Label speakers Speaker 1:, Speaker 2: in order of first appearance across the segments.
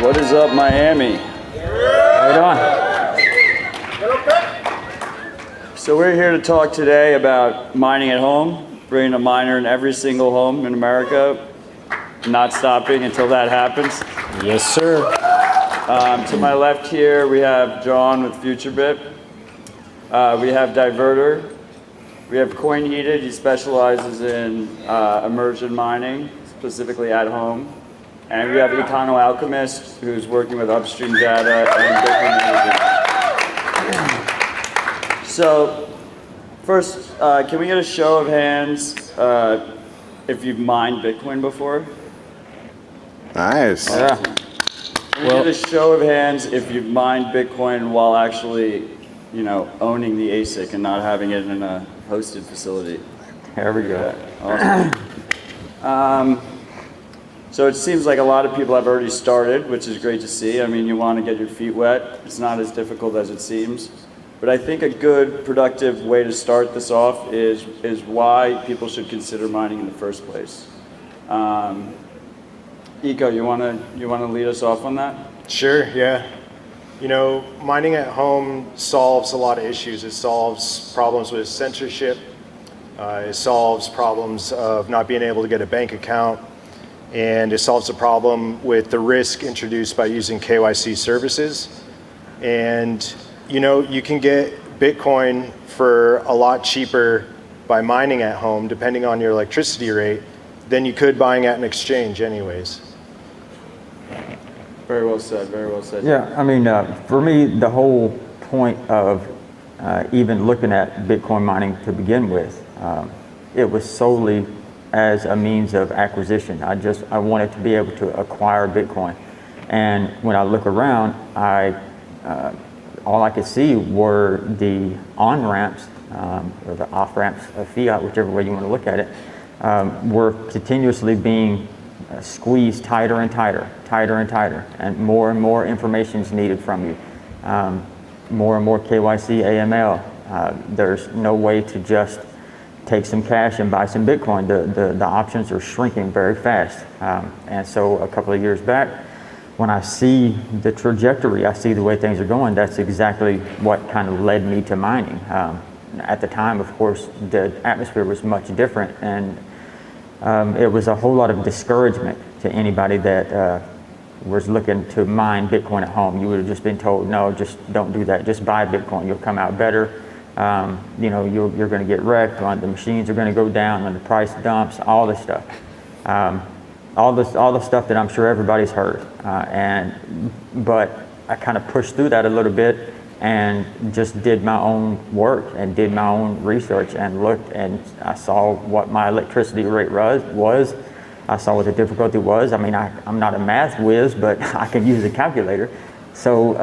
Speaker 1: What is up, Miami?
Speaker 2: How you doing?
Speaker 1: So we're here to talk today about mining at home, bringing a miner in every single home in America, not stopping until that happens.
Speaker 2: Yes, sir.
Speaker 1: To my left here, we have John with FutureBit. We have Diverter. We have Coin Heated. He specializes in immersion mining, specifically at home. And we have Econoalchemist, who's working with upstream data and Bitcoin management. So first, can we get a show of hands if you've mined Bitcoin before?
Speaker 3: Nice.
Speaker 2: Yeah.
Speaker 1: Can we get a show of hands if you've mined Bitcoin while actually, owning the ASIC and not having it in a hosted facility?
Speaker 2: Here we go.
Speaker 1: Awesome. So it seems like a lot of people have already started, which is great to see. I mean, you want to get your feet wet. It's not as difficult as it seems. But I think a good, productive way to start this off is why people should consider mining in the first place. Eco, you want to lead us off on that?
Speaker 4: Sure, yeah. Mining at home solves a lot of issues. It solves problems with censorship. It solves problems of not being able to get a bank account. And it solves the problem with the risk introduced by using KYC services. And, you can get Bitcoin for a lot cheaper by mining at home, depending on your electricity rate, than you could buying at an exchange anyways.
Speaker 1: Very well said, very well said.
Speaker 2: Yeah, I mean, for me, the whole point of even looking at Bitcoin mining to begin with, it was solely as a means of acquisition. I wanted to be able to acquire Bitcoin. And when I look around, all I could see were the on-ramps, or the off-ramps of fiat, whichever way you want to look at it, were continuously being squeezed tighter and tighter, and more information is needed from you. More and more KYC, AML. There's no way to just take some cash and buy some Bitcoin. The options are shrinking very fast. And so a couple of years back, when I see the trajectory, I see the way things are going, that's exactly what kind of led me to mining. At the time, of course, the atmosphere was much different, and it was a whole lot of discouragement to anybody that was looking to mine Bitcoin at home. You would have just been told, no, just don't do that. Just buy Bitcoin. You'll come out better. You're going to get wrecked. The machines are going to go down when the price dumps. All this stuff. All the stuff that I'm sure everybody's heard. But I kind of pushed through that a little bit and just did my own work and did my own research and looked, and I saw what my electricity rate was. I saw what the difficulty was. I mean, I'm not a math whiz, but I can use a calculator. So,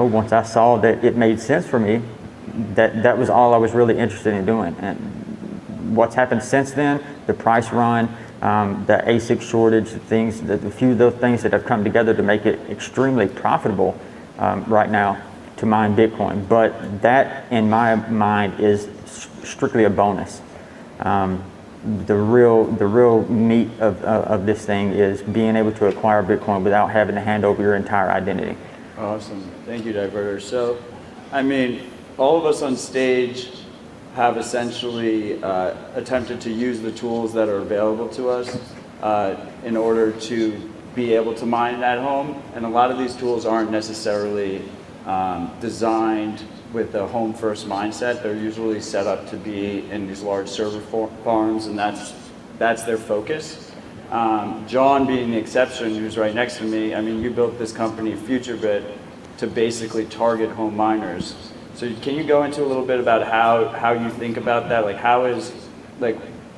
Speaker 2: once I saw that it made sense for me, that was all I was really interested in doing. And what's happened since then, the price run, the ASIC shortage, the few of those things that have come together to make it extremely profitable right now to mine Bitcoin. But that, in my mind, is strictly a bonus. The real meat of this thing is being able to acquire Bitcoin without having to hand over your entire identity.
Speaker 1: Awesome. Thank you, Diverter. So, I mean, all of us on stage have essentially attempted to use the tools that are available to us in order to be able to mine at home. And a lot of these tools aren't necessarily designed with a home first mindset. They're usually set up to be in these large server farms, and that's their focus. John being the exception, who's right next to me, I mean, you built this company, FutureBit, to basically target home miners. So can you go into a little bit about how you think about that?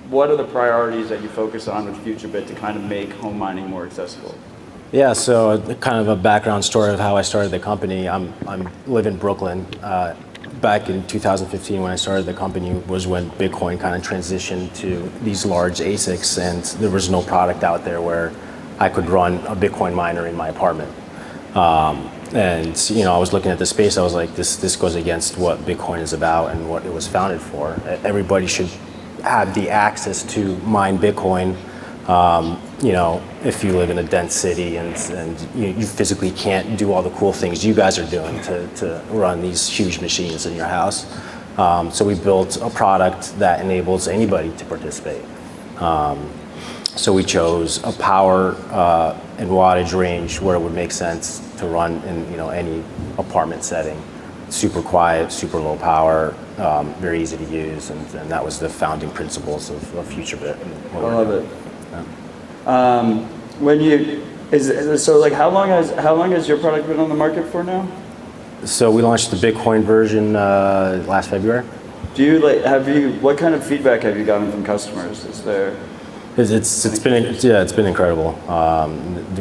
Speaker 1: What are the priorities that you focus on with FutureBit to kind of make home mining more accessible?
Speaker 5: Yeah, so kind of a background story of how I started the company. I live in Brooklyn. Back in 2015 when I started the company was when Bitcoin kind of transitioned to these large ASICs, and there was no product out there where I could run a Bitcoin miner in my apartment. And I was looking at the space, I was like, this goes against what Bitcoin is about and what it was founded for. Everybody should have the access to mine Bitcoin if you live in a dense city and you physically can't do all the cool things you guys are doing to run these huge machines in your house. So we built a product that enables anybody to participate. So we chose a power and wattage range where it would make sense to run in any apartment setting. Super quiet, super low power, very easy to use, and that was the founding principles of FutureBit.
Speaker 1: I love it. How long has your product been on the market for now?
Speaker 5: So we launched the Bitcoin version last February.
Speaker 1: What kind of feedback have you gotten from customers?
Speaker 5: It's been incredible.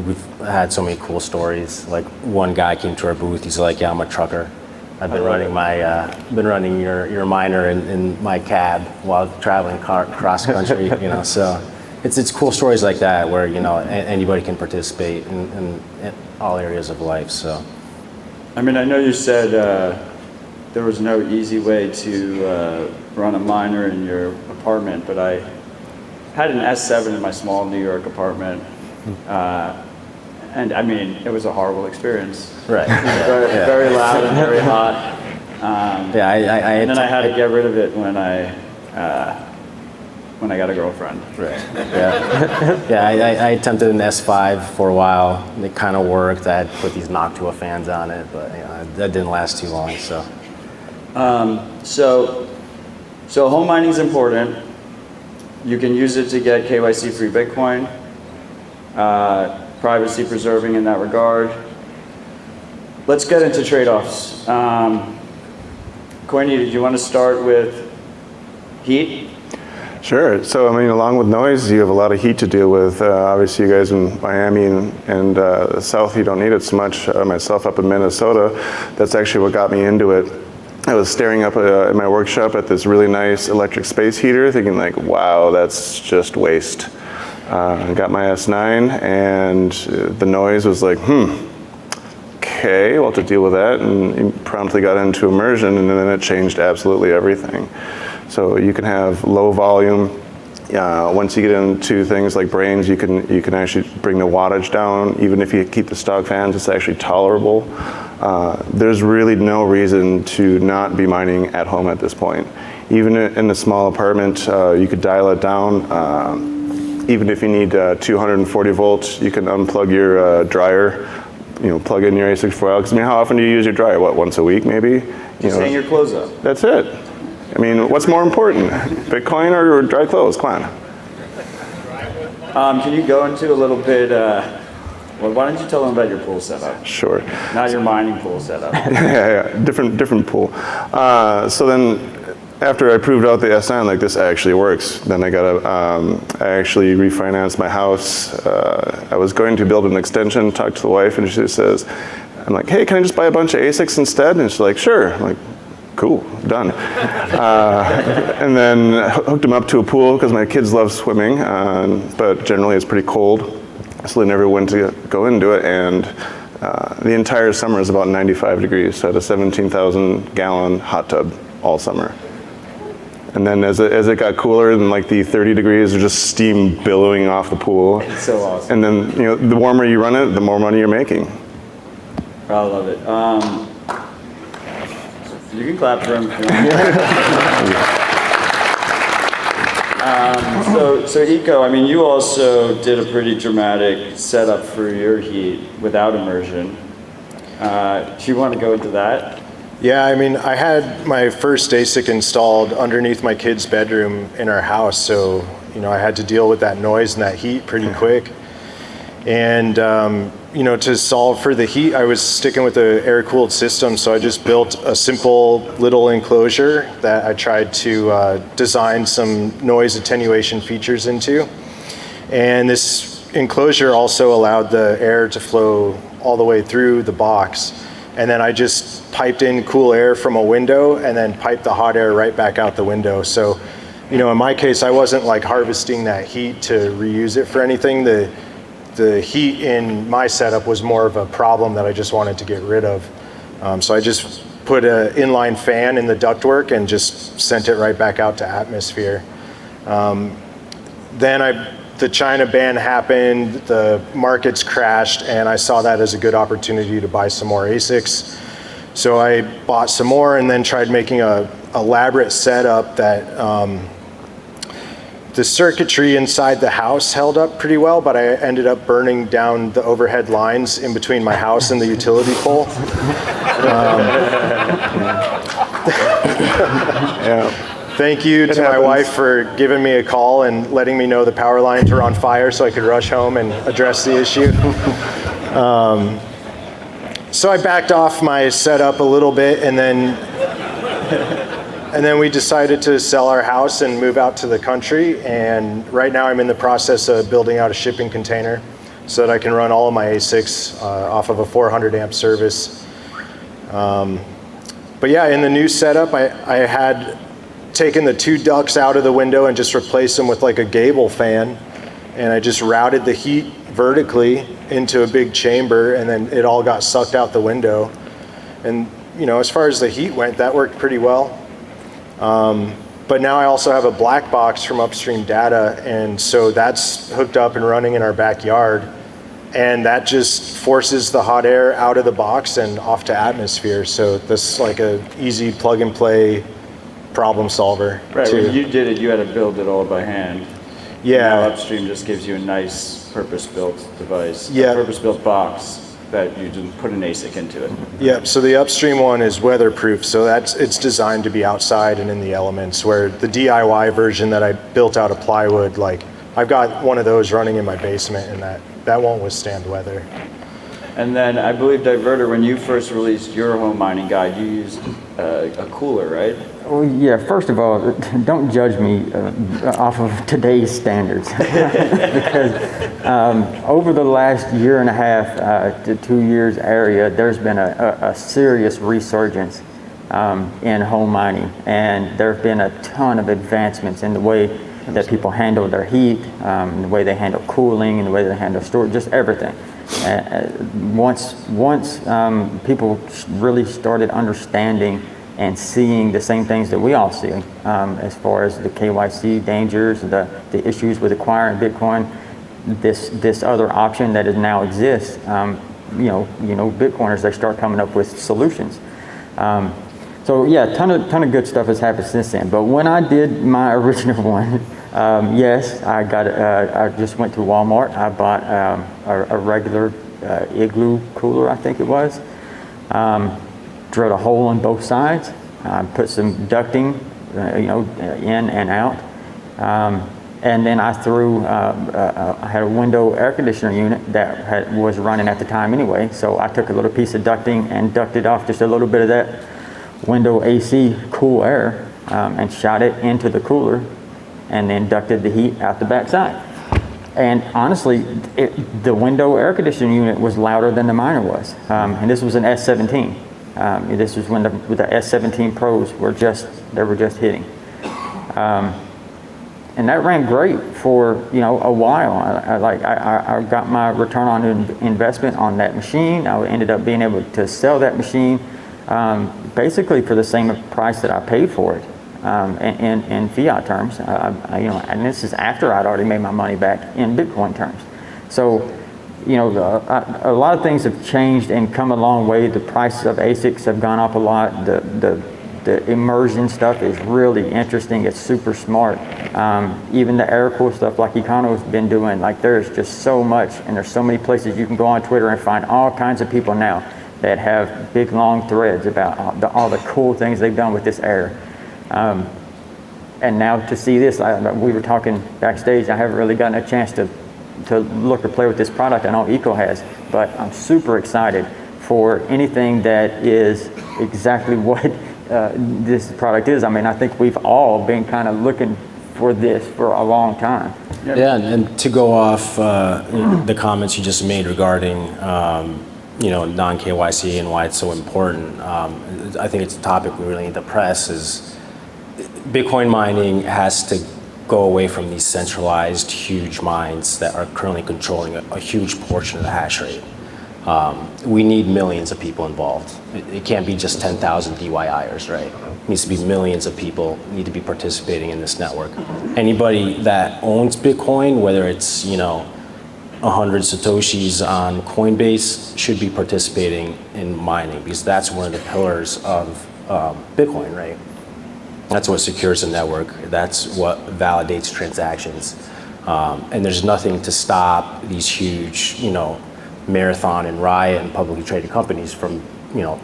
Speaker 5: We've had so many cool stories. Like one guy came to our booth. He's like, "Yeah, I'm a trucker. I've been running your miner in my cab while traveling cross country." So it's cool stories like that where anybody can participate in all areas of life. So.
Speaker 1: I mean, I know you said there was no easy way to run a miner in your apartment, but I had an S7 in my small New York apartment, and I mean, it was a horrible experience.
Speaker 5: Right.
Speaker 1: Very loud and very hot. And then I had to get rid of it when I got a girlfriend.
Speaker 5: Right. Yeah. I attempted an S5 for a while. It kind of worked. I had put these Noctua fans on it, but that didn't last too long.
Speaker 1: So home mining is important. You can use it to get KYC-free Bitcoin, privacy preserving in that regard. Let's get into trade-offs. Courtney, did you want to start with heat?
Speaker 3: Sure. So, I mean, along with noise, you have a lot of heat to deal with. Obviously, you guys in Miami and the South, you don't need it so much. Myself up in Minnesota, that's actually what got me into it. I was staring up in my workshop at this really nice electric space heater, thinking like, wow, that's just waste. I got my S9, and the noise was like, okay, we'll have to deal with that, and promptly got into Immersion, and then it changed absolutely everything. So you can have low volume. Once you get into things like brains, you can actually bring the wattage down. Even if you keep the stock fans, it's actually tolerable. There's really no reason to not be mining at home at this point. Even in a small apartment, you could dial it down. Even if you need 240 volts, you can unplug your dryer. Plug in your A64L. Because I mean, how often do you use your dryer? Once a week, maybe?
Speaker 1: Just hang your clothes up.
Speaker 3: That's it. I mean, what's more important, Bitcoin or dry clothes? Come on.
Speaker 1: Can you go into a little bit, why don't you tell them about your pool setup?
Speaker 3: Sure.
Speaker 1: Not your mining pool setup.
Speaker 3: Yeah, different pool. So then, after I proved out the S9, like this actually works, then I actually refinanced my house. I was going to build an extension, talked to the wife, and she says, I'm like, hey, can I just buy a bunch of ASICs instead? And she's like, sure. I'm like, cool, done. And then hooked them up to a pool because my kids love swimming, but generally it's pretty cold, so they never went to go into it. And the entire summer is about 95 degrees, so I had a 17,000 gallon hot tub all summer. And then as it got cooler and like the 30 degrees, there's just steam billowing off the pool.
Speaker 1: It's so awesome.
Speaker 3: And then the warmer you run it, the more money you're making.
Speaker 1: I love it. You can clap for him if you want. So Eco, I mean, you also did a pretty dramatic setup for your heat without immersion. Do you want to go into that?
Speaker 4: Yeah, I mean, I had my first ASIC installed underneath my kid's bedroom in our house, so I had to deal with that noise and that heat pretty quick. And to solve for the heat, I was sticking with the air-cooled system, so I just built a simple little enclosure that I tried to design some noise attenuation features into. And this enclosure also allowed the air to flow all the way through the box. And then I just piped in cool air from a window and then piped the hot air right back out the window. So, in my case, I wasn't like harvesting that heat to reuse it for anything. The heat in my setup was more of a problem that I just wanted to get rid of. So I just put an inline fan in the ductwork and just sent it right back out to atmosphere. Then I the China ban happened, the markets crashed, and I saw that as a good opportunity to buy some more ASICs. So I bought some more and then tried making a elaborate setup that the circuitry inside the house held up pretty well, but I ended up burning down the overhead lines in between my house and the utility pole.
Speaker 3: Yeah.
Speaker 4: Thank you to my wife for giving me a call and letting me know the power lines were on fire so I could rush home and address the issue. So I backed off my setup a little bit, and then we decided to sell our house and move out to the country. And right now I'm in the process of building out a shipping container so that I can run all of my ASICs off of a 400 amp service. But yeah, in the new setup, I had taken the 2 ducts out of the window and just replaced them with like a gable fan. And I just routed the heat vertically into a big chamber, and then it all got sucked out the window. And as far as the heat went, that worked pretty well. But now I also have a black box from Upstream Data, and so that's hooked up and running in our backyard. And that just forces the hot air out of the box and off to atmosphere. So this is like a easy plug and play problem solver.
Speaker 1: Right,
Speaker 4: too.
Speaker 1: when you did it, you had to build it all by hand.
Speaker 4: Yeah.
Speaker 1: Now Upstream just gives you a nice purpose-built device,
Speaker 4: Yeah.
Speaker 1: a purpose-built box that you just put an ASIC into it.
Speaker 4: Yep, so the Upstream one is weatherproof, so it's designed to be outside and in the elements, where the DIY version that I built out of plywood, like I've got one of those running in my basement, and that won't withstand weather.
Speaker 1: And then I believe Diverter, when you first released your home mining guide, you used a cooler, right?
Speaker 2: Well, yeah, first of all, don't judge me off of today's standards. Because over the last year and a half to 2 years area, there's been a serious resurgence in home mining. And there have been a ton of advancements in the way that people handle their heat, the way they handle cooling, and the way they handle storage, just everything. Once people really started understanding and seeing the same things that we all see, as far as the KYC dangers, the issues with acquiring Bitcoin, this other option that now exists, Bitcoiners, they start coming up with solutions. So yeah, ton of good stuff has happened since then. But when I did my original one, yes, I just went to Walmart. I bought a regular Igloo cooler, I think it was. Drilled a hole on both sides, put some ducting, in and out, and then I threw. I had a window air conditioner unit that was running at the time anyway, so I took a little piece of ducting and ducted off just a little bit of that window AC cool air, and shot it into the cooler, and then ducted the heat out the backside. And honestly, the window air conditioning unit was louder than the miner was, and this was an S17. This was when the S17 Pros were just hitting, and that ran great for a while. I got my return on investment on that machine. I ended up being able to sell that machine basically for the same price that I paid for it in fiat terms. And this is after I'd already made my money back in Bitcoin terms. So. A lot of things have changed and come a long way. The prices of ASICs have gone up a lot. The immersion stuff is really interesting. It's super smart. Even the air-cooled stuff like Econo's been doing, like there's just so much, and there's so many places you can go on Twitter and find all kinds of people now that have big long threads about all the cool things they've done with this air. And now to see this, we were talking backstage, I haven't really gotten a chance to look or play with this product. I know Eco has, but I'm super excited for anything that is exactly what this product is. I mean, I think we've all been kind of looking for this for a long time.
Speaker 5: Yeah, and to go off the comments you just made regarding non-KYC and why it's so important, I think it's a topic we really need to press. Is Bitcoin mining has to go away from these centralized huge mines that are currently controlling a huge portion of the hash rate. we need millions of people involved. It can't be just 10,000 DIYers, right? It needs to be millions of people need to be participating in this network. Anybody that owns Bitcoin, whether it's 100 Satoshis on Coinbase, should be participating in mining, because that's one of the pillars of Bitcoin, right? That's what secures the network. That's what validates transactions. And there's nothing to stop these huge, Marathon and Riot and publicly traded companies from,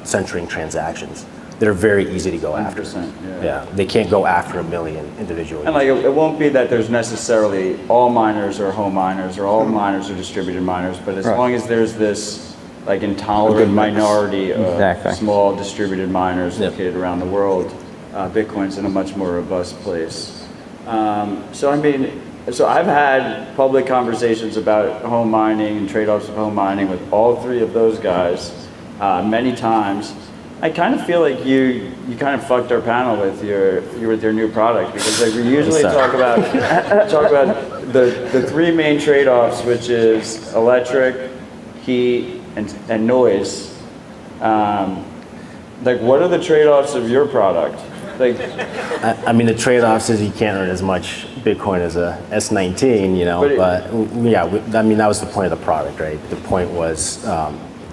Speaker 5: censoring transactions. They're very easy to go after.
Speaker 1: 100%,
Speaker 5: Yeah, they can't go after a million individually.
Speaker 1: And like, it won't be that there's necessarily all miners are home miners or all miners are distributed miners, but as long as there's this like intolerant minority of
Speaker 2: Exactly.
Speaker 1: small distributed miners
Speaker 5: Yep.
Speaker 1: located around the world, Bitcoin's in a much more robust place. So I've had public conversations about home mining and trade-offs of home mining with all three of those guys many times. I kind of feel like you kind of fucked our panel with your new product, because like we usually talk about the three main trade-offs, which is electric, heat, and noise. Like, what are the trade-offs of your product? Like,
Speaker 5: The trade-offs is you can't earn as much Bitcoin as a S19, that was the point of the product, right? The point was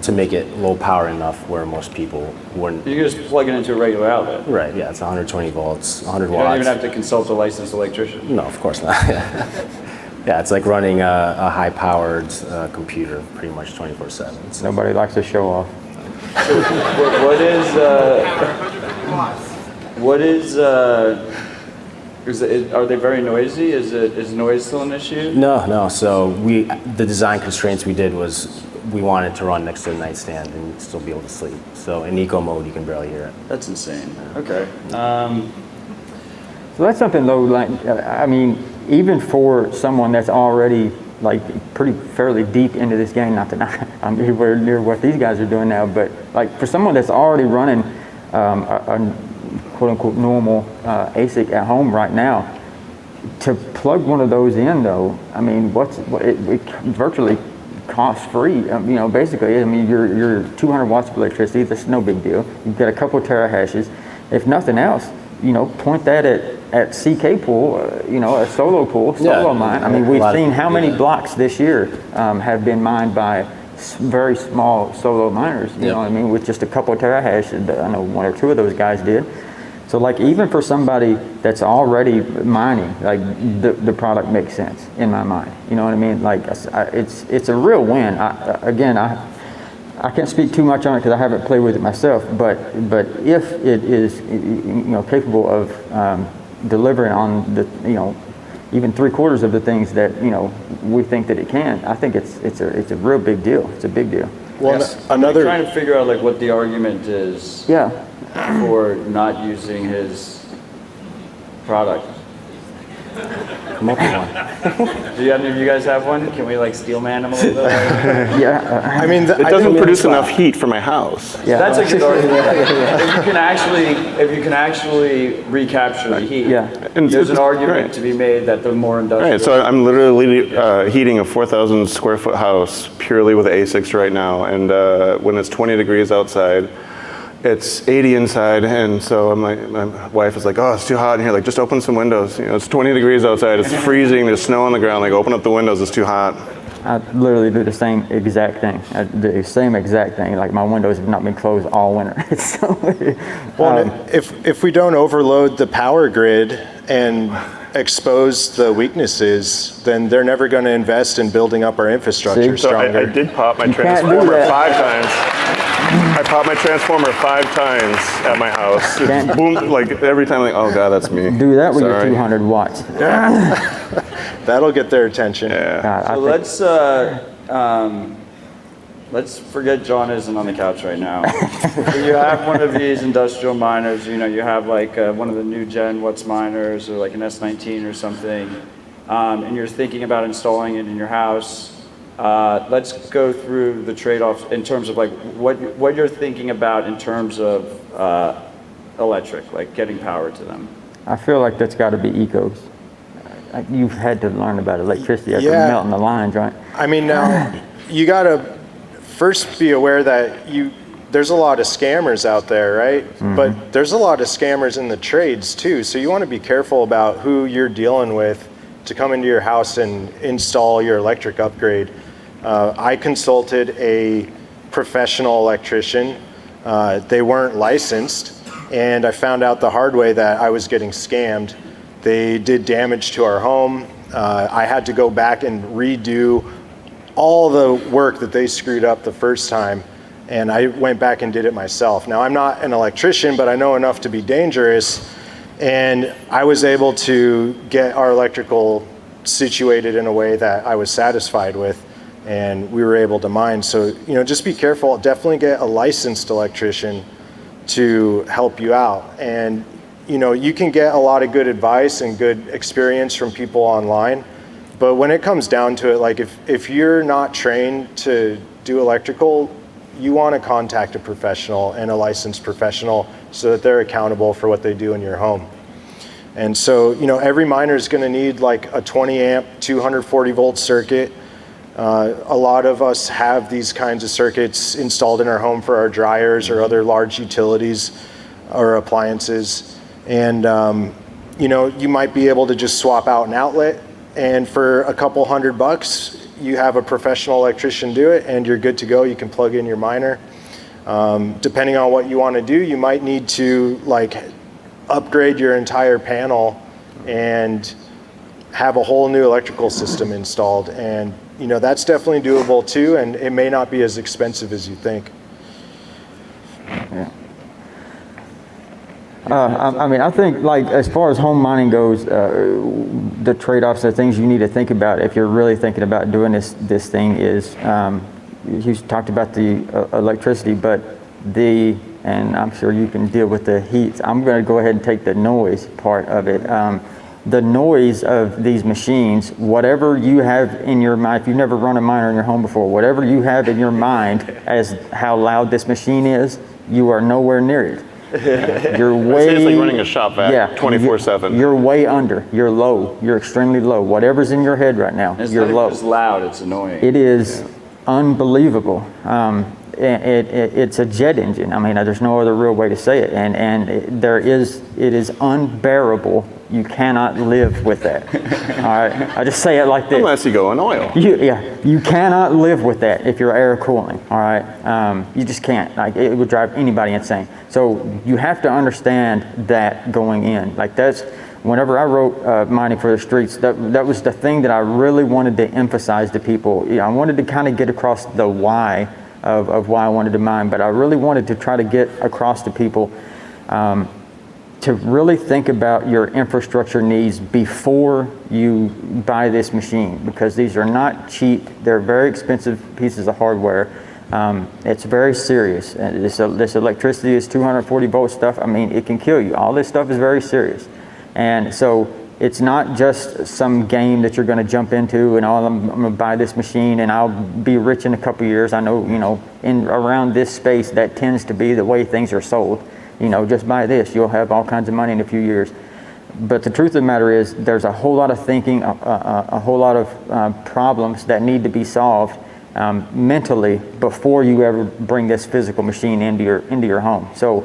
Speaker 5: to make it low power enough where most people wouldn't.
Speaker 1: you can just plug it into a regular outlet.
Speaker 5: Right, yeah, it's 120 volts, 100
Speaker 1: You
Speaker 5: watts.
Speaker 1: don't even have to consult a licensed electrician.
Speaker 5: No, of course not. Yeah, it's like running a high-powered computer pretty much 24/7. So.
Speaker 2: Nobody likes to show off.
Speaker 1: Are they very noisy? Is noise still an issue?
Speaker 5: No. So the design constraints we did was we wanted to run next to a nightstand and still be able to sleep. So in eco mode, you can barely hear it.
Speaker 1: That's insane. Okay.
Speaker 2: So that's something though, even for someone that's already like fairly deep into this game, not that I'm anywhere near what these guys are doing now, but like for someone that's already running a quote unquote normal ASIC at home right now, to plug one of those in though, it virtually cost free. Basically, you're 200 watts of electricity. That's no big deal. You've got a couple of terahashes. If nothing else, point that at CK pool, a solo pool, solo mine. We've seen how many blocks this year have been mined by very small solo miners. You know what I mean? With just a couple of terahash. I know one or two of those guys did. So like even for somebody that's already mining, like the product makes sense in my mind. You know what I mean? Like it's a real win. I can't speak too much on it because I haven't played with it myself. But if it is capable of delivering on the even 3/4 of the things that we think that it can, I think it's a real big deal. It's a big deal.
Speaker 4: Well,
Speaker 1: I'm trying to figure out like what the argument is.
Speaker 2: Yeah.
Speaker 1: For not using his product.
Speaker 5: Come up with one.
Speaker 1: Do any of you guys have one? Can we like steel man him a little bit?
Speaker 2: Yeah.
Speaker 3: It doesn't produce enough heat for my house.
Speaker 2: Yeah.
Speaker 1: That's a good argument. If you can actually recapture the heat,
Speaker 3: And
Speaker 1: there's an argument
Speaker 3: right.
Speaker 1: to be made that the more industrial.
Speaker 3: Right, so I'm literally heating a 4,000 square foot house purely with ASICs right now, and when it's 20 degrees outside, it's 80 inside, and so my wife is like, oh, it's too hot in here, like just open some windows. It's 20 degrees outside, it's freezing, there's snow on the ground, like open up the windows, it's too hot.
Speaker 2: I literally do the same exact thing. Like my windows have not been closed all winter.
Speaker 4: If we don't overload the power grid and expose the weaknesses, then they're never going to invest in building up our infrastructure
Speaker 3: So
Speaker 4: stronger.
Speaker 3: I did pop my
Speaker 2: can't do
Speaker 3: transformer
Speaker 2: that.
Speaker 3: 5 times. I popped my transformer 5 times at my house.
Speaker 2: Can't-
Speaker 3: Boom, like every time, like, oh God, that's me.
Speaker 2: Do that with your
Speaker 3: Sorry.
Speaker 2: 200 watts.
Speaker 4: That'll get their attention.
Speaker 3: Yeah.
Speaker 2: God, I
Speaker 1: So
Speaker 2: think-
Speaker 1: let's forget John isn't on the couch right now. You have one of these industrial miners, you have like one of the new gen What's miners or like an S19 or something, and you're thinking about installing it in your house. Let's go through the trade-offs in terms of like what you're thinking about in terms of electric, like getting power to them.
Speaker 2: I feel like that's got to be ecos. You've had to learn about electricity after
Speaker 4: Yeah.
Speaker 2: melting the lines, right?
Speaker 4: Now you got to first be aware that there's a lot of scammers out there, right? But there's a lot of scammers in the trades too. So you want to be careful about who you're dealing with to come into your house and install your electric upgrade. I consulted a professional electrician. They weren't licensed, and I found out the hard way that I was getting scammed. They did damage to our home. I had to go back and redo all the work that they screwed up the first time, and I went back and did it myself. Now, I'm not an electrician, but I know enough to be dangerous, and I was able to get our electrical situated in a way that I was satisfied with, and we were able to mine. So, just be careful. Definitely get a licensed electrician to help you out. And, you can get a lot of good advice and good experience from people online, but when it comes down to it, like if you're not trained to do electrical, you want to contact a professional and a licensed professional so that they're accountable for what they do in your home. And so, every miner is going to need like a 20 amp, 240 volt circuit. A lot of us have these kinds of circuits installed in our home for our dryers or other large utilities or appliances. And, you might be able to just swap out an outlet, and for a couple $100, you have a professional electrician do it and you're good to go. You can plug in your miner. Depending on what you want to do, you might need to upgrade your entire panel and have a whole new electrical system installed. And that's definitely doable too, and it may not be as expensive as you think.
Speaker 2: Yeah. I think as far as home mining goes, the trade-offs, the things you need to think about if you're really thinking about doing this thing is, you talked about the electricity, but and I'm sure you can deal with the heat. I'm going to go ahead and take the noise part of it. The noise of these machines, whatever you have in your mind, if you've never run a miner in your home before, whatever you have in your mind as how loud this machine is, you are nowhere near it. You're way.
Speaker 3: It's like running a shop vac 24/7.
Speaker 2: You're way under. You're low. You're extremely low. Whatever's in your head right now, you're low.
Speaker 1: It's loud. It's annoying.
Speaker 2: It is unbelievable. It's a jet engine. There's no other real way to say it. And it is unbearable. You cannot live with that. All right, I just say it like this.
Speaker 3: Unless you go on oil.
Speaker 2: You cannot live with that if you're air cooling. All right, you just can't. It would drive anybody insane. So you have to understand that going in. That's whenever I wrote Mining for the Streets. That was the thing that I really wanted to emphasize to people. I wanted to kind of get across the why of why I wanted to mine, but I really wanted to try to get across to people. To really think about your infrastructure needs before you buy this machine, because these are not cheap. They're very expensive pieces of hardware. It's very serious. This electricity, this 240 volt stuff, it can kill you. All this stuff is very serious. And so it's not just some game that you're going to jump into and I'm going to buy this machine and I'll be rich in a couple years. I know, in around this space, that tends to be the way things are sold. Just buy this, you'll have all kinds of money in a few years. But the truth of the matter is, there's a whole lot of thinking, a whole lot of problems that need to be solved mentally before you ever bring this physical machine into your home. So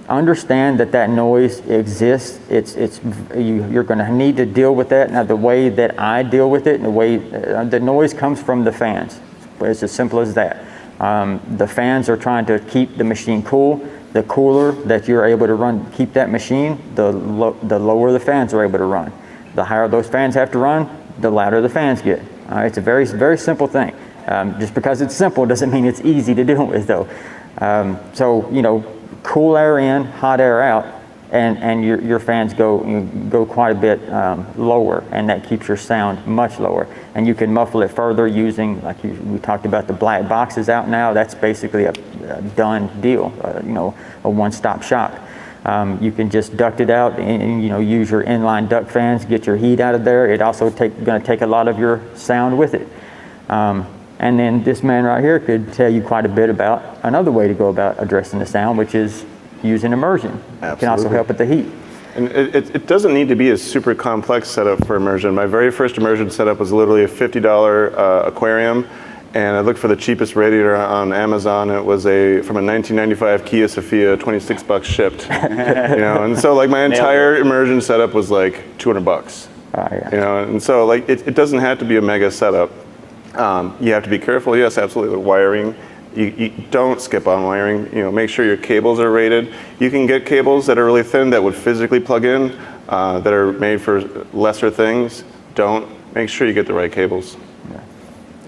Speaker 2: understand that noise exists. You're going to need to deal with that. Now, the way that I deal with it, the noise comes from the fans. It's as simple as that. The fans are trying to keep the machine cool. The cooler that you're able to keep that machine, the lower the fans are able to run. The higher those fans have to run, the louder the fans get. All right, it's a very, very simple thing. Just because it's simple doesn't mean it's easy to deal with, though. So, cool air in, hot air out, and your fans go quite a bit lower, and that keeps your sound much lower. And you can muffle it further using, we talked about the black boxes out now. That's basically a done deal, a one-stop shop. You can just duct it out and use your inline duct fans, get your heat out of there. It also going to take a lot of your sound with it. And then this man right here could tell you quite a bit about another way to go about addressing the sound, which is using immersion.
Speaker 3: Absolutely.
Speaker 2: It can also help with the heat.
Speaker 3: And it doesn't need to be a super complex setup for immersion. My very first immersion setup was literally a $50 aquarium, and I looked for the cheapest radiator on Amazon. It was from a 1995 Kia Sophia, $26 shipped. And so like my entire immersion setup was like $200.
Speaker 2: Yeah.
Speaker 3: And so like it doesn't have to be a mega setup. You have to be careful. Yes, absolutely. The wiring. You don't skip on wiring. Make sure your cables are rated. You can get cables that are really thin that would physically plug in, that are made for lesser things. Make sure you get the right cables.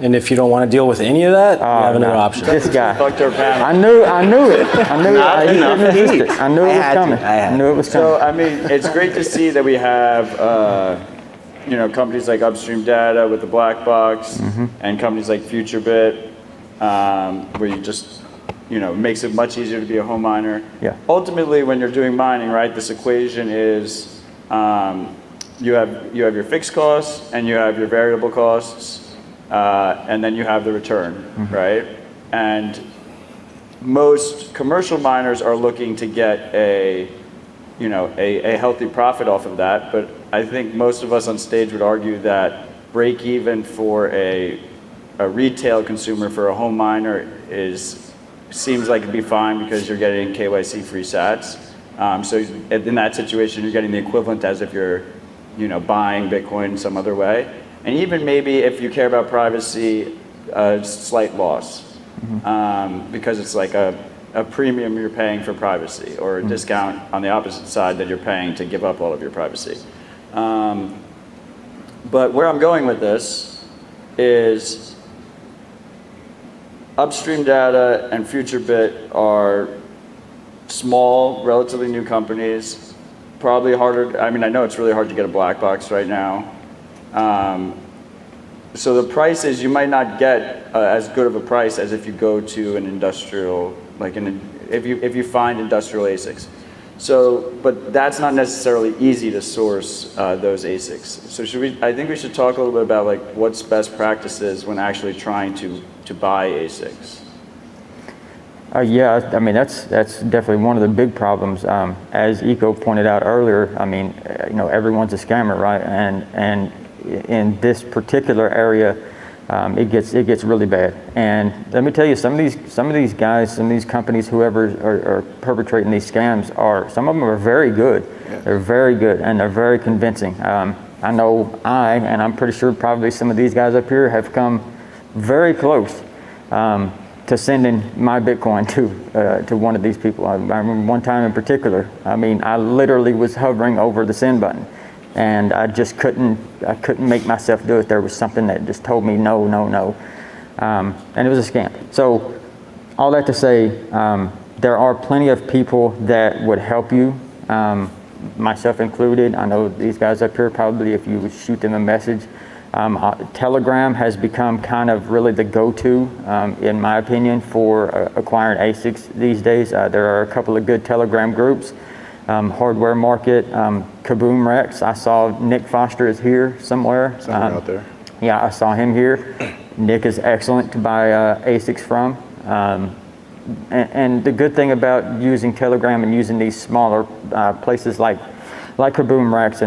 Speaker 5: And if you don't want to deal with any of that, you have another option.
Speaker 2: This guy.
Speaker 1: Fucked our panel.
Speaker 2: I knew it. I
Speaker 6: enough
Speaker 2: couldn't resist
Speaker 6: heat.
Speaker 2: it. I knew it was coming. I knew it was coming.
Speaker 1: So, I mean, it's great to see that we have, companies like Upstream Data with the black box, and companies like FutureBit, where you just, it makes it much easier to be a home miner.
Speaker 2: Yeah.
Speaker 1: Ultimately, when you're doing mining, right, this equation is you have your fixed costs and you have your variable costs, and then you have the return, right? And most commercial miners are looking to get a healthy profit off of that, but I think most of us on stage would argue that break even for a retail consumer for a home miner seems like it'd be fine because you're getting KYC free sats. So in that situation, you're getting the equivalent as if you're buying Bitcoin some other way. And even maybe if you care about privacy, a slight loss, because it's like a premium you're paying for privacy, or a discount on the opposite side that you're paying to give up all of your privacy. But where I'm going with this is Upstream Data and FutureBit are small, relatively new companies. Probably harder, I know it's really hard to get a black box right now. So the prices, you might not get as good of a price as if you go to an industrial, if you find industrial ASICs. So, but that's not necessarily easy to source those ASICs. So I think we should talk a little bit about what's best practices when actually trying to buy ASICs.
Speaker 2: Yeah, that's definitely one of the big problems. As Eco pointed out earlier, everyone's a scammer, right? And in this particular area, it gets really bad. And let me tell you, some of these guys, some of these companies, whoever are perpetrating these scams, some of them are very good. Yeah. They're very good and they're very convincing. I know and I'm pretty sure probably some of these guys up here have come very close to sending my Bitcoin to one of these people. I remember one time in particular, I literally was hovering over the send button. And I just couldn't make myself do it. There was something that just told me no. And it was a scam. So all that to say, there are plenty of people that would help you, myself included. I know these guys up here probably, if you would shoot them a message. Telegram has become kind of really the go-to, in my opinion, for acquiring ASICs these days. There are a couple of good Telegram groups. Hardware Market, Kaboom Rex. I saw Nick Foster is here somewhere.
Speaker 3: Somewhere out there.
Speaker 2: Yeah, I saw him here. Nick is excellent to buy ASICs from. And the good thing about using Telegram and using these smaller places like Kaboom Rex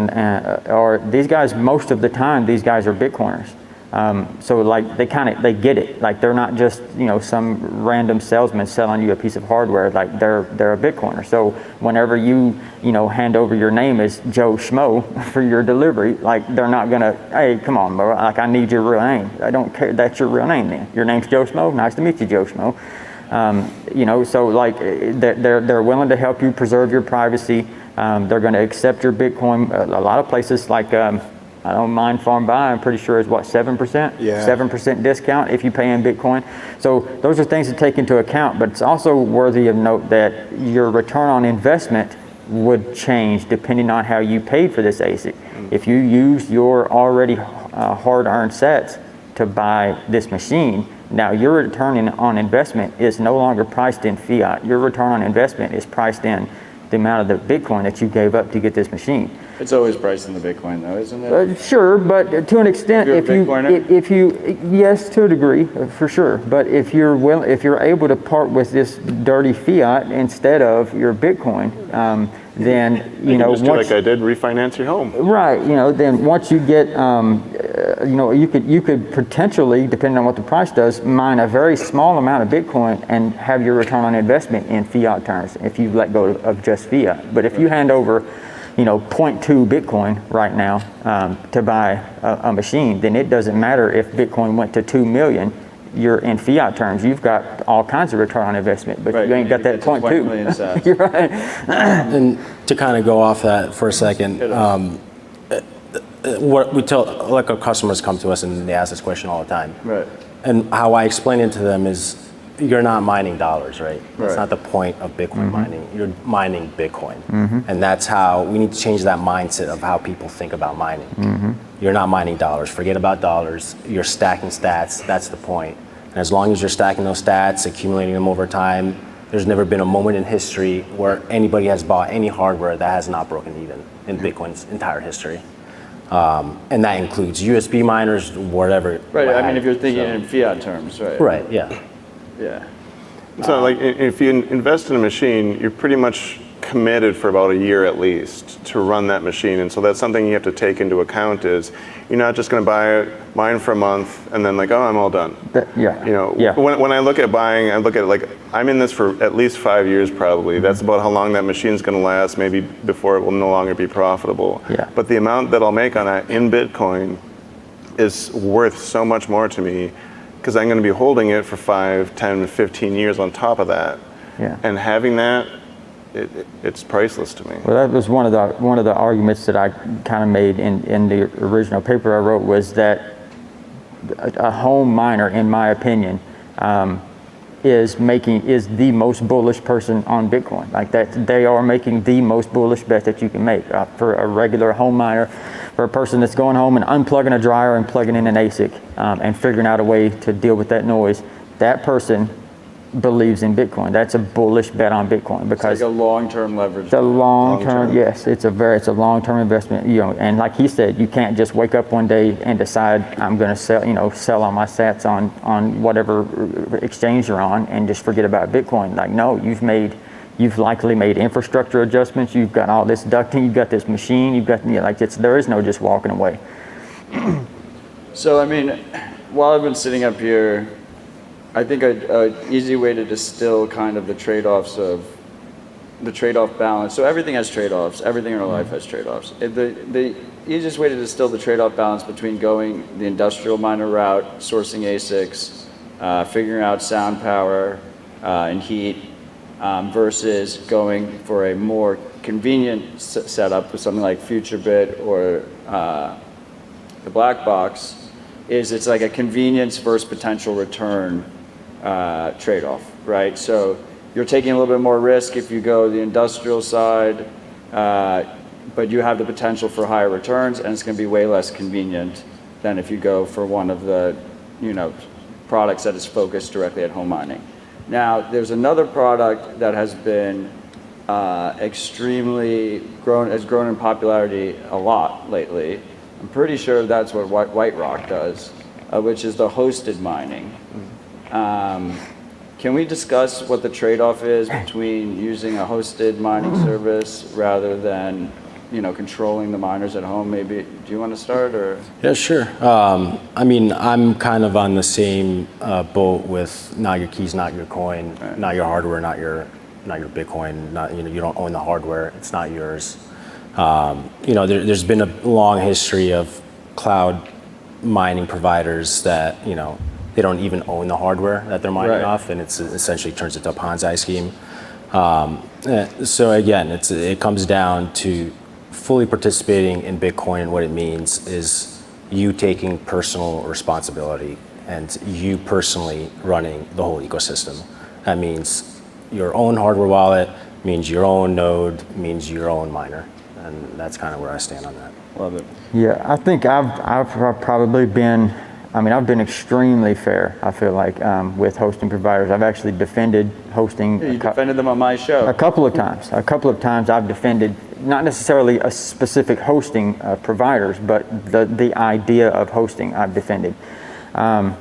Speaker 2: or these guys, most of the time, these guys are Bitcoiners. So they get it. They're not just some random salesman selling you a piece of hardware. They're a Bitcoiner. So whenever you hand over your name as Joe Schmo for your delivery, they're not gonna, hey, come on, bro, I need your real name. I don't care. That's your real name then. Your name's Joe Schmo. Nice to meet you, Joe Schmo. So they're willing to help you preserve your privacy. They're going to accept your Bitcoin. A lot of places I don't mind Farm Buy, I'm pretty sure is 7%?
Speaker 4: Yeah.
Speaker 2: 7% discount if you pay in Bitcoin. So those are things to take into account, but it's also worthy of note that your return on investment would change depending on how you paid for this ASIC. If you use your already hard-earned sats to buy this machine, now your return on investment is no longer priced in fiat. Your return on investment is priced in the amount of the Bitcoin that you gave up to get this machine.
Speaker 1: It's always priced in the Bitcoin, though, isn't it?
Speaker 2: Sure, but to an extent, if you, yes, to a degree, for sure. But if you're able to part with this dirty fiat instead of your Bitcoin, then
Speaker 3: you can just do like I did, refinance your home.
Speaker 2: Right. Then once you get you could potentially, depending on what the price does, mine a very small amount of Bitcoin and have your return on investment in fiat terms if you let go of just fiat. But if you hand over, 0.2 Bitcoin right now to buy a machine, then it doesn't matter if Bitcoin went to 2 million. You're in fiat terms, you've got all kinds of return on investment, but you ain't got that 0.2. You're right.
Speaker 5: And to kind of go off that for a second, what we tell, like our customers come to us and they ask this question all the time.
Speaker 1: Right.
Speaker 5: And how I explain it to them is, you're not mining dollars, right? That's not the point of Bitcoin mining. You're mining Bitcoin. And that's how we need to change that mindset of how people think about mining. You're not mining dollars. Forget about dollars. You're stacking stats. That's the point. And as long as you're stacking those stats, accumulating them over time, there's never been a moment in history where anybody has bought any hardware that has not broken even in Bitcoin's entire history. And that includes USB miners, whatever.
Speaker 1: Right, I mean, if you're thinking in fiat terms, right?
Speaker 5: Right, yeah.
Speaker 1: Yeah.
Speaker 3: So like if you invest in a machine, you're pretty much committed for about a year at least to run that machine. And so that's something you have to take into account is you're not just going to buy it, mine for a month, and then like, oh, I'm all done. When I look at buying, I look at it like, I'm in this for at least 5 years probably. That's about how long that machine's going to last, maybe before it will no longer be profitable. But the amount that I'll make on that in Bitcoin is worth so much more to me because I'm going to be holding it for 5, 10, 15 years on top of that. And having that, it's priceless to me.
Speaker 2: Well, that was one of the arguments that I kind of made in the original paper I wrote, was that a home miner, in my opinion, is the most bullish person on Bitcoin. Like that, they are making the most bullish bet that you can make for a regular home miner, for a person that's going home and unplugging a dryer and plugging in an ASIC and figuring out a way to deal with that noise. That person believes in Bitcoin. That's a bullish bet on Bitcoin because
Speaker 1: it's like a long-term leverage.
Speaker 2: The long-term, yes, it's a long-term investment. And like he said, you can't just wake up one day and decide I'm going to sell all my sats on whatever exchange you're on and just forget about Bitcoin. Like, no, you've likely made infrastructure adjustments. You've got all this ducting. You've got this machine. You've got there is no just walking away.
Speaker 1: So I mean, while I've been sitting up here, I think an easy way to distill kind of the trade-offs of the trade-off balance. So everything has trade-offs. Everything in our life has trade-offs. The easiest way to distill the trade-off balance between going the industrial miner route, sourcing ASICs, figuring out sound power and heat, versus going for a more convenient setup with something like FutureBit or the black box, is it's like a convenience versus potential return trade-off, right? So you're taking a little bit more risk if you go the industrial side, but you have the potential for higher returns, and it's going to be way less convenient than if you go for one of the, products that is focused directly at home mining. Now, there's another product that has been has grown in popularity a lot lately. I'm pretty sure that's what White Rock does, which is the hosted mining. Can we discuss what the trade-off is between using a hosted mining service rather than, controlling the miners at home? Maybe, do you want to start or?
Speaker 5: Yeah, sure. I mean, I'm kind of on the same boat with not your keys, not your coin, not your hardware, not your Bitcoin. You don't own the hardware; it's not yours. There's been a long history of cloud mining providers that they don't even own the hardware that they're mining off, and it's essentially turns into a Ponzi scheme. So again, it comes down to fully participating in Bitcoin. And what it means is you taking personal responsibility and you personally running the whole ecosystem. That means your own hardware wallet, means your own node, means your own miner. And that's kind of where I stand on that.
Speaker 1: Love it.
Speaker 2: Yeah, I think I've probably been, I've been extremely fair, I feel like, with hosting providers. I've actually defended hosting.
Speaker 1: You defended them on my show.
Speaker 2: A couple of times I've defended, not necessarily a specific hosting providers, but the idea of hosting I've defended. Then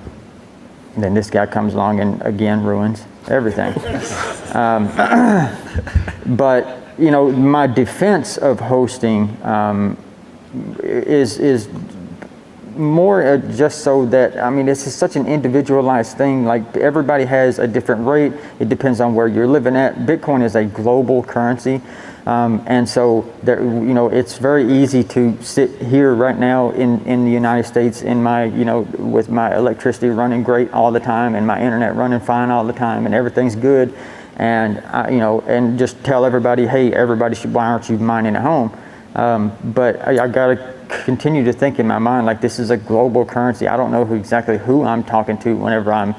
Speaker 2: this guy comes along and again ruins everything. But my defense of hosting is more just so that, I mean, it's just such an individualized thing. Like everybody has a different rate. It depends on where you're living at. Bitcoin is a global currency. And so there, you know, it's very easy to sit here right now in the United States in my, you know, with my electricity running great all the time and my internet running fine all the time and everything's good. And, you know, and just tell everybody, hey, everybody should, why aren't you mining at home? But I got to continue to think in my mind, like this is a global currency. I don't know exactly who I'm talking to whenever I'm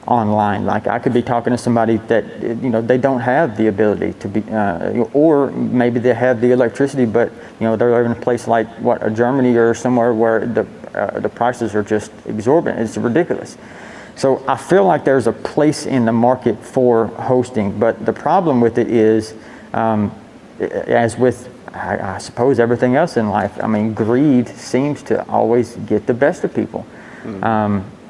Speaker 2: online. Like I could be talking to somebody that, you know, they don't have the ability to be, or maybe they have the electricity, but you know, they're in a place like Germany or somewhere where the prices are just exorbitant. It's ridiculous. So I feel like there's a place in the market for hosting, but the problem with it is, as with I suppose everything else in life, I mean, greed seems to always get the best of people.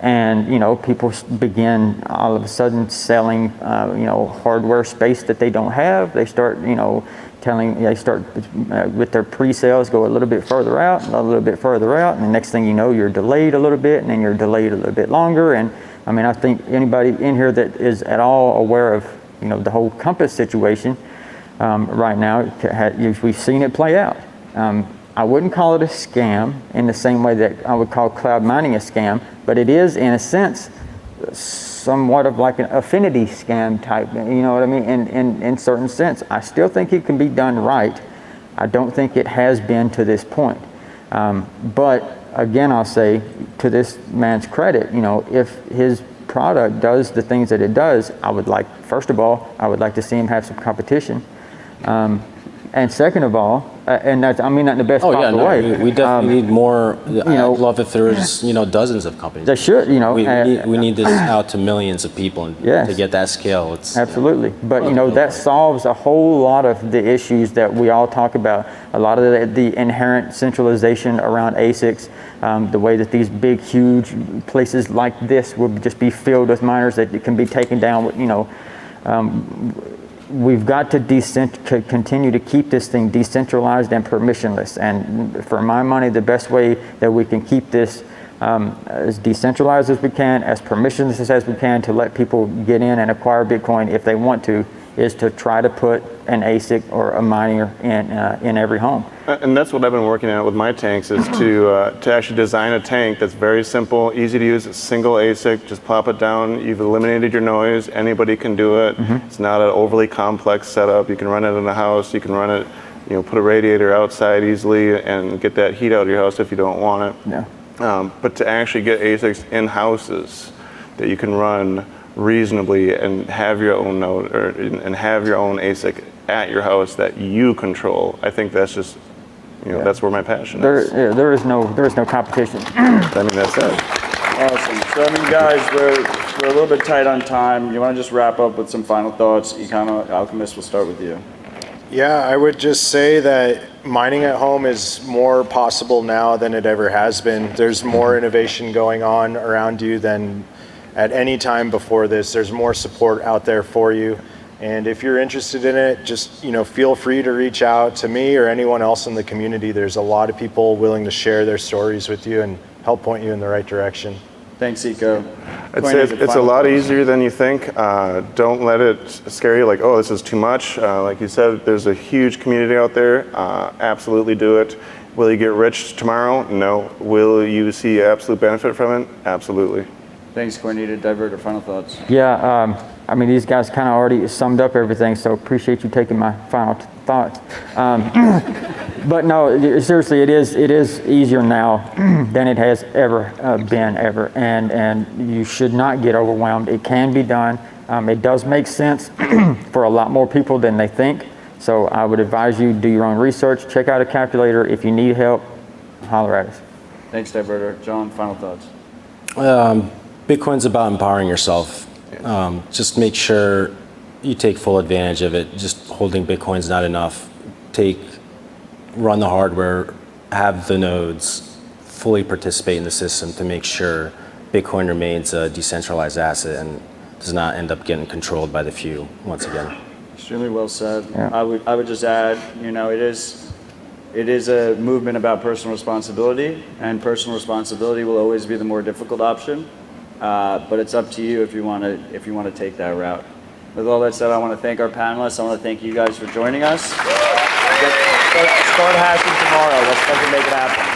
Speaker 2: And, you know, people begin all of a sudden selling, you know, hardware space that they don't have. They start, you know, they start with their pre-sales, go a little bit further out, a little bit further out. And the next thing you know, you're delayed a little bit, and then you're delayed a little bit longer. And I mean, I think anybody in here that is at all aware of, you know, the whole Compass situation right now, we've seen it play out. I wouldn't call it a scam in the same way that I would call cloud mining a scam, but it is, in a sense, somewhat of like an affinity scam type, you know what I mean, in certain sense. I still think it can be done right. I don't think it has been to this point. But again, I'll say, to this man's credit, you know, if his product does the things that it does, I would like, first of all, I would like to see him have some competition. And second of all, and that's, I mean that in the best possible way.
Speaker 5: We definitely need more.
Speaker 2: You
Speaker 5: I'd
Speaker 2: know,
Speaker 5: love if there was, you know, dozens of companies.
Speaker 2: They should, you know.
Speaker 5: We need this out to millions of people, and
Speaker 2: Yes.
Speaker 5: to get that scale. It's
Speaker 2: Absolutely. But, you know, that solves a whole lot of the issues that we all talk about. A lot of the inherent centralization around ASICs, the way that these big, huge places like this would just be filled with miners that can be taken down with, you know, we've got to continue to keep this thing decentralized and permissionless. And for my money, the best way that we can keep this as decentralized as we can, as permissionless as we can, to let people get in and acquire Bitcoin if they want to, is to try to put an ASIC or a miner in every home.
Speaker 3: And that's what I've been working on with my tanks, is to actually design a tank that's very simple, easy to use, a single ASIC, just plop it down, you've eliminated your noise, anybody can do it. It's not an overly complex setup. You can run it in the house, you can run it, you know, put a radiator outside easily and get that heat out of your house if you don't want it.
Speaker 2: Yeah.
Speaker 3: But to actually get ASICs in houses that you can run reasonably and have your own node, and have your own ASIC at your house that you control, I think that's just, you know, that's where my passion is.
Speaker 2: There is no competition.
Speaker 3: I mean, that's it.
Speaker 1: Awesome. So, I mean, guys, we're a little bit tight on time. You want to just wrap up with some final thoughts? Econoalchemist, we'll start with you.
Speaker 4: Yeah, I would just say that mining at home is more possible now than it ever has been. There's more innovation going on around you than at any time before this. There's more support out there for you. And if you're interested in it, just, you know, feel free to reach out to me or anyone else in the community. There's a lot of people willing to share their stories with you and help point you in the right direction.
Speaker 1: Thanks, Eco.
Speaker 3: I'd say it's a lot easier than you think. Don't let it scare you like, oh, this is too much. Like you said, there's a huge community out there. Absolutely do it. Will you get rich tomorrow? No. Will you see absolute benefit from it? Absolutely.
Speaker 1: Thanks, Cornita. Diverter, final thoughts.
Speaker 2: Yeah, I mean, these guys kind of already summed up everything, so appreciate you taking my final thoughts. But no, seriously, it is easier now than it has ever been, and you should not get overwhelmed. It can be done. It does make sense for a lot more people than they think, so I would advise you do your own research, check out a calculator. If you need help, holler at us.
Speaker 1: Thanks, Diverter. John, final thoughts.
Speaker 5: Bitcoin's about empowering yourself. Just make sure you take full advantage of it. Just holding Bitcoin's not enough. Run the hardware, have the nodes, fully participate in the system to make sure Bitcoin remains a decentralized asset and does not end up getting controlled by the few once again.
Speaker 1: Extremely well said.
Speaker 2: Yeah.
Speaker 1: I would just add, you know, it is it is a movement about personal responsibility, and personal responsibility will always be the more difficult option. But it's up to you if you want to take that route. With all that said, I want to thank our panelists. I want to thank you guys for joining us. Start hashing tomorrow. Let's fucking make it happen.